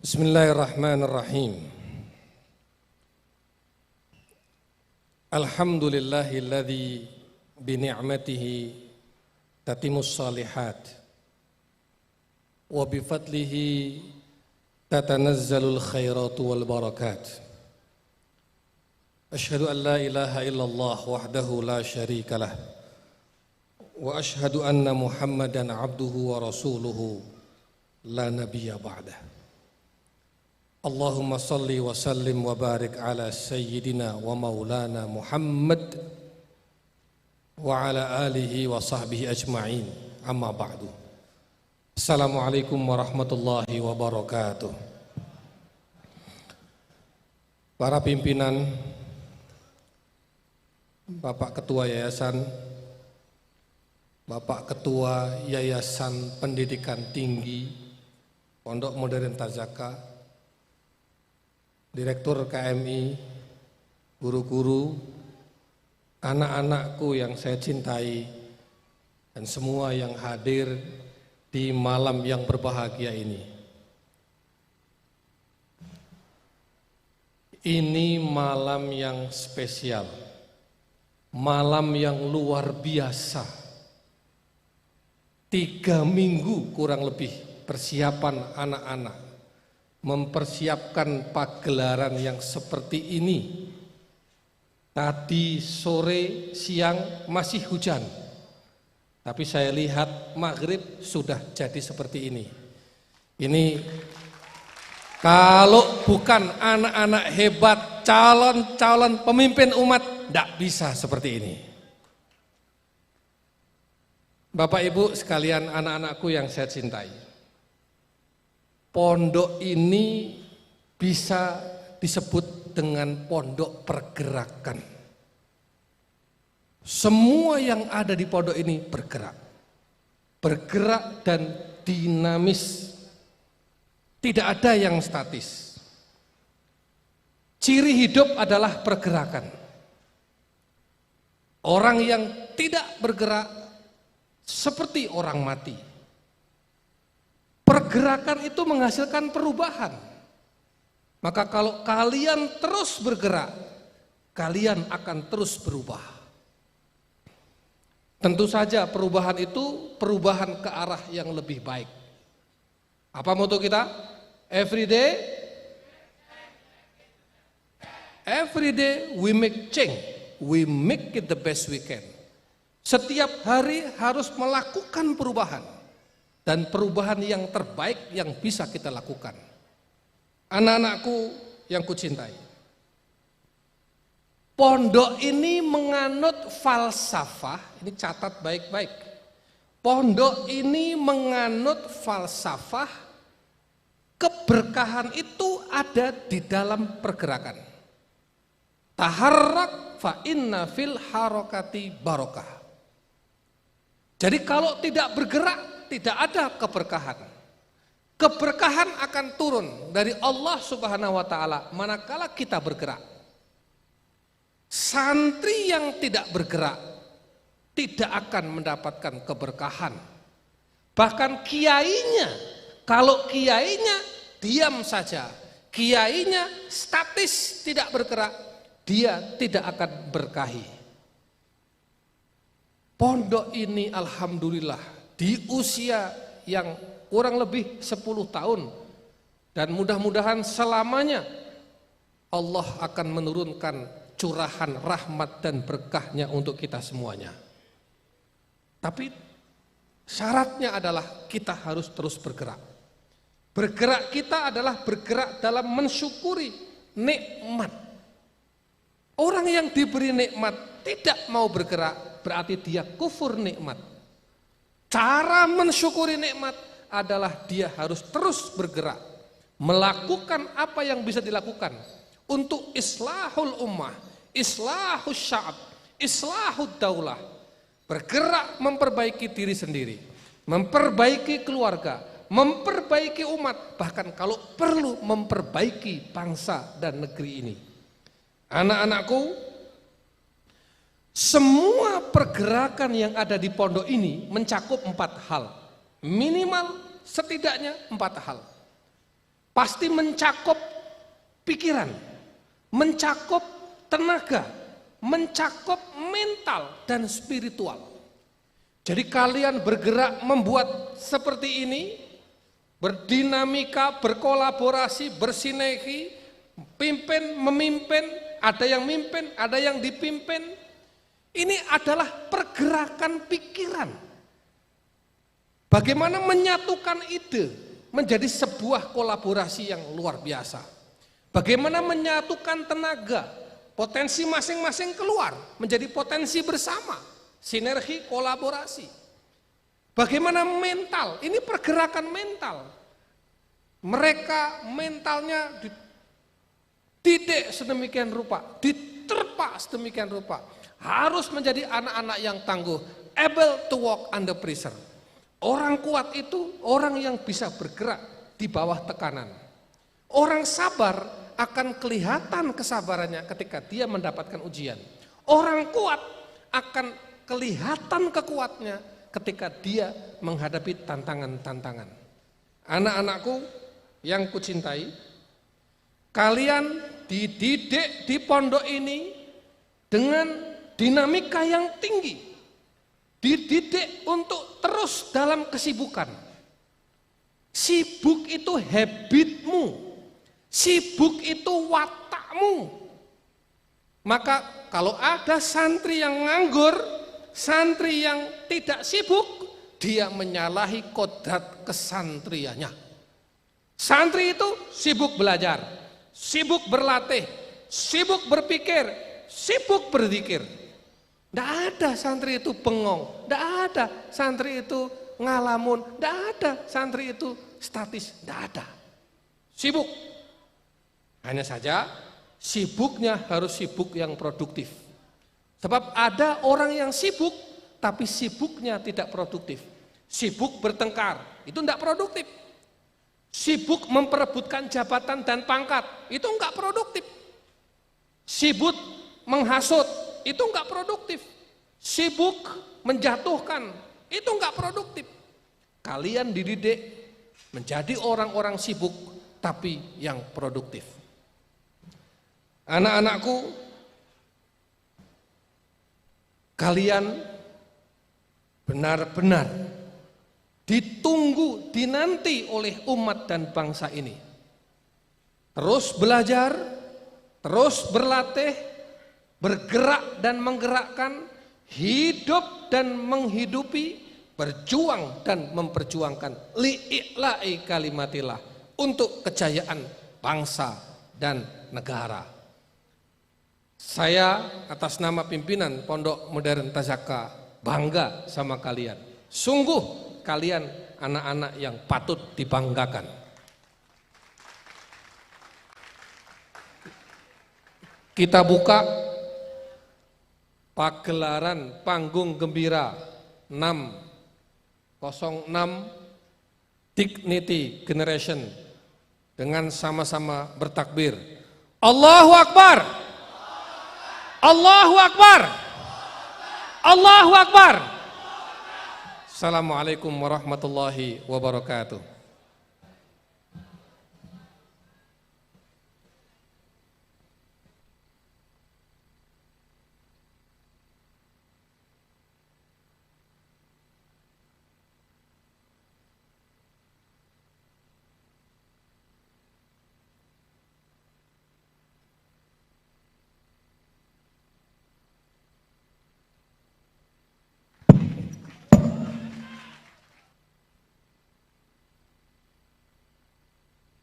Bismillahirrahmanirrahim. Alhamdulillahilladzi bi ni'matihi tatimmus shalihat wa bi fadlihi tatanazzalul khairatu wal barakat. Asyhadu an la ilaha illallah wahdahu la syarikalah wa asyhadu anna Muhammadan abduhu wa rasuluhu la nabiyya ba'dah. Allahumma salli wa sallim wa barik ala sayyidina wa maulana Muhammad wa ala alihi wa sahbihi ajma'in, amma ba'du. Assalamualaikum warahmatullahi wabarakatuh. Para pimpinan, Bapak Ketua Yayasan, Bapak Ketua Yayasan Pendidikan Tinggi Pondok Modern Tazaka, Direktur KMI, guru-guru, anak-anakku yang saya cintai, dan semua yang hadir di malam yang berbahagia ini. Ini malam yang spesial, malam yang luar biasa. 3 minggu kurang lebih persiapan anak-anak mempersiapkan pagelaran yang seperti ini. Tadi sore siang masih hujan, tapi saya lihat maghrib sudah jadi seperti ini. Ini kalau bukan anak-anak hebat, calon-calon pemimpin umat, tidak bisa seperti ini. Bapak Ibu sekalian, anak-anakku yang saya cintai, pondok ini bisa disebut dengan pondok pergerakan. Semua yang ada di pondok ini bergerak. Bergerak dan dinamis. Tidak ada yang statis. Ciri hidup adalah pergerakan. Orang yang tidak bergerak seperti orang mati. Pergerakan itu menghasilkan perubahan. Maka kalau kalian terus bergerak, kalian akan terus berubah. Tentu saja perubahan itu perubahan ke arah yang lebih baik. Apa moto kita? Every day we make change. We make it the best we can. Setiap hari harus melakukan perubahan. Dan perubahan yang terbaik yang bisa kita lakukan. Anak-anakku yang kucintai, pondok ini menganut falsafah, ini catat baik-baik. Pondok ini menganut falsafah keberkahan itu ada di dalam pergerakan. Taharrak fa inna fil harakati barokah. Jadi kalau tidak bergerak, tidak ada keberkahan. Keberkahan akan turun dari Allah Subhanahu wa taala manakala kita bergerak. Santri yang tidak bergerak tidak akan mendapatkan keberkahan. Bahkan kiainya, kalau kiainya diam saja, kiainya statis tidak bergerak, dia tidak akan berkahi. Pondok ini alhamdulillah di usia yang kurang lebih 10 tahun dan mudah-mudahan selamanya Allah akan menurunkan curahan rahmat dan berkahnya untuk kita semuanya. Tapi syaratnya adalah kita harus terus bergerak. Bergerak kita adalah bergerak dalam mensyukuri nikmat. Orang yang diberi nikmat tidak mau bergerak berarti dia kufur nikmat. Cara mensyukuri nikmat adalah dia harus terus bergerak, melakukan apa yang bisa dilakukan untuk islahul ummah, islahul sya'ab, islahul daulah. Bergerak memperbaiki diri sendiri, memperbaiki keluarga, memperbaiki umat, bahkan kalau perlu memperbaiki bangsa dan negeri ini. Anak-anakku, semua pergerakan yang ada di pondok ini mencakup 4 hal. Minimal setidaknya 4 hal. pasti mencakup pikiran, mencakup tenaga, mencakup mental dan spiritual. Jadi kalian bergerak membuat seperti ini, berdinamika, berkolaborasi, bersinergi, memimpin, ada yang mimpin, ada yang dipimpin. Ini adalah pergerakan pikiran. Bagaimana menyatukan ide menjadi sebuah kolaborasi yang luar biasa. Bagaimana menyatukan tenaga, potensi masing-masing keluar menjadi potensi bersama, sinergi, kolaborasi. Bagaimana mental, ini pergerakan mental. Mereka mentalnya dididik sedemikian rupa, diterpa sedemikian rupa. Harus menjadi anak-anak yang tangguh, able to walk under pressure. Orang kuat itu orang yang bisa bergerak di bawah tekanan. Orang sabar akan kelihatan kesabarannya ketika dia mendapatkan ujian. Orang kuat akan kelihatan kekuatnya ketika dia menghadapi tantangan-tantangan. Anak-anakku yang kucintai, kalian dididik di pondok ini dengan dinamika yang tinggi, dididik untuk terus dalam kesibukan. Sibuk itu habitmu, sibuk itu watakmu. Maka kalau ada santri yang nganggur, santri yang tidak sibuk, dia menyalahi kodrat kesantriannya. Santri itu sibuk belajar, sibuk berlatih, sibuk berpikir, sibuk berzikir. Tidak ada santri itu bengong, tidak ada santri itu ngalamun, tidak ada santri itu statis, tidak ada. Sibuk. Hanya saja sibuknya harus sibuk yang produktif. Sebab ada orang yang sibuk tapi sibuknya tidak produktif. Sibuk bertengkar, itu tidak produktif. Sibuk memperebutkan jabatan dan pangkat, itu enggak produktif. Sibuk menghasut, itu enggak produktif. Sibuk menjatuhkan, itu enggak produktif. Kalian dididik menjadi orang-orang sibuk tapi yang produktif. Anak-anakku, kalian benar-benar ditunggu, dinanti oleh umat dan bangsa ini. Terus belajar, terus berlatih, bergerak dan menggerakkan, hidup dan menghidupi, berjuang dan memperjuangkan li'i'la'i kalimatillah, untuk kejayaan bangsa dan negara. Saya atas nama pimpinan Pondok Modern Tazaka bangga sama kalian. Sungguh kalian anak-anak yang patut dibanggakan. Kita buka pagelaran panggung gembira 606 Dignity Generation dengan sama-sama bertakbir. Allahu Akbar. Allahu Akbar. Allahu Akbar. Assalamualaikum warahmatullahi wabarakatuh.